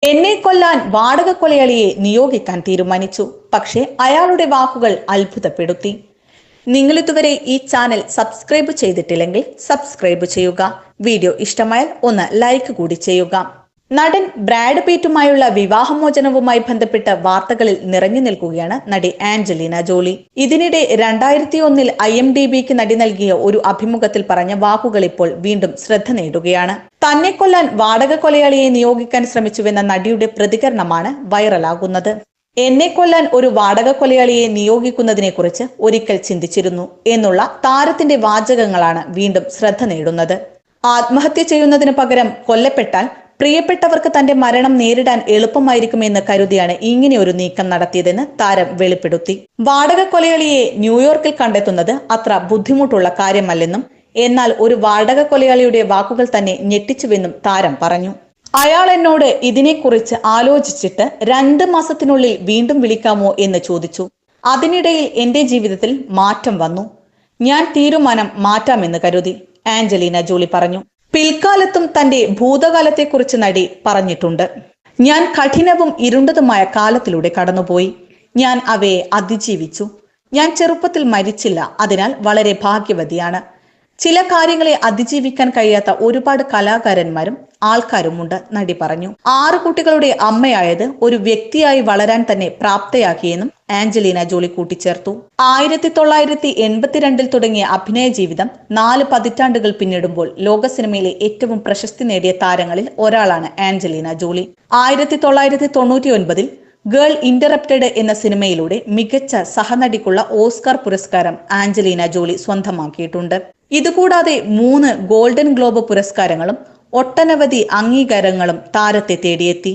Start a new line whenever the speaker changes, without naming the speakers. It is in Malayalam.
എന്നെ കൊല്ലാൻ വാടക കൊലയാളിയെ നിയോഗിക്കാൻ തീരുമാനിച്ചു. പക്ഷേ അയാളുടെ വാക്കുകൾ അത്ഭുതപ്പെടുത്തി. നിങ്ങൾ ഇതുവരെ ഈ ചാനൽ സബ്സ്ക്രൈബ് ചെയ്തിട്ടില്ലെങ്കിൽ സബ്സ്ക്രൈബ് ചെയ്യുക. വീഡിയോ ഇഷ്ടമായാൽ ഒന്ന് ലൈക്ക് കൂടി ചെയ്യുക. നടൻ ബ്രാഡ് പീറ്റുമായുള്ള വിവാഹമോചനവുമായി ബന്ധപ്പെട്ട് വാർത്തകളിൽ നിറഞ്ഞു നിൽക്കുകയാണ് നടി ആഞ്ചലീന ജോളി. ഇതിനിടെ 2001 IMDbക്ക് നടി നൽകിയ ഒരു അഭിമുഖത്തിൽ പറഞ്ഞ വാക്കുകൾ ഇപ്പോൾ വീണ്ടും ശ്രദ്ധ നേടുകയാണ്. തന്നെ കൊല്ലാൻ വാടക കൊലയാളിയെ നിയോഗിക്കാൻ ശ്രമിച്ചുവെന്ന നടിയുടെ പ്രതികരണമാണ് വൈറലാകുന്നത്. എന്നെ കൊല്ലാൻ ഒരു വാടക കൊലയാളിയെ നിയോഗിക്കുന്നതിനെ കുറിച്ച് ഒരിക്കൽ ചിന്തിച്ചിരുന്നു എന്നുള്ള താരത്തിന്റെ വാചകങ്ങളാണ് വീണ്ടും ശ്രദ്ധ നേടുന്നത്. ആത്മഹത്യ ചെയ്യുന്നതിന് പകരം കൊല്ലപ്പെട്ടാൽ പ്രിയപ്പെട്ടവർക്ക് തന്റെ മരണം നേരിടാൻ എളുപ്പമായിരിക്കുമെന്ന് കരുതിയാണ് ഇങ്ങനെ ഒരു നീക്കം നടത്തിയതെന്ന് താരം വെളിപ്പെടുത്തി. വാടക കൊലയാളിയെ ന്യൂയോർക്കിൽ കണ്ടെത്തുന്നത് അത്ര ബുദ്ധിമുട്ടുള്ള കാര്യമല്ലെന്നും എന്നാൽ ഒരു വാടക കൊലയാളിയുടെ വാക്കുകൾ തന്നെ ഞെട്ടിച്ചുവെന്നും താരം പറഞ്ഞു. അയാൾ എന്നോട് ഇതിനെക്കുറിച്ച് ആലോചിച്ചിട്ട് 2 മാസത്തിനുള്ളിൽ വീണ്ടും വിളിക്കാമോ എന്ന് ചോദിച്ചു. അതിനിടയിൽ എന്റെ ജീവിതത്തിൽ മാറ്റം വന്നു. ഞാൻ തീരുമാനം മാറ്റാമെന്ന് കരുതി, ആഞ്ചലീന ജോളി പറഞ്ഞു. പിൽക്കാലത്തും തന്റെ ഭൂതകാലത്തെക്കുറിച്ച് നടി പറഞ്ഞിട്ടുണ്ട്. ഞാൻ കഠിനവും ഇരുണ്ടതുമായ കാലത്തിലൂടെ കടന്നുപോയി. ഞാൻ അവയെ അതിജീവിച്ചു. ഞാൻ ചെറുപ്പത്തിൽ മരിച്ചില്ല, അതിനാൽ വളരെ ഭാഗ്യവതിയാണ്. ചില കാര്യങ്ങളെ അതിജീവിക്കാൻ കഴിയാത്ത ഒരുപാട് കലാകാരന്മാരും ആൾക്കാരുമുണ്ട്, നടി പറഞ്ഞു. 6 കുട്ടികളുടെ അമ്മയായത് ഒരു വ്യക്തിയായി വളരാൻ തന്നെ പ്രാപ്തയാക്കിയെന്നും ആഞ്ചലീന ജോളി കൂട്ടിച്ചേർത്തു. 1982 തുടങ്ങിയ അഭിനയ ജീവിതം 4 പതിറ്റാണ്ടുകൾ പിന്നിടുമ്പോൾ ലോക സിനിമയിലെ ഏറ്റവും പ്രശസ്തി നേടിയ താരങ്ങളിൽ ഒരാളാണ് ആഞ്ചലീന ജോളി. 1999 ഗേൾ ഇന്ററപ്റ്റഡ് എന്ന സിനിമയിലൂടെ മികച്ച സഹനടിക്കുള്ള ഓസ്കാർ പുരസ്കാരം ആഞ്ചലീന ജോളി സ്വന്തമാക്കിയിട്ടുണ്ട്. ഇതുകൂടാതെ 3 ഗോൾഡൻ ഗ്ലോബ് പുരസ്കാരങ്ങളും ഒട്ടനവധി അംഗീകാരങ്ങളും താരത്തെ തേടിയെത്തി.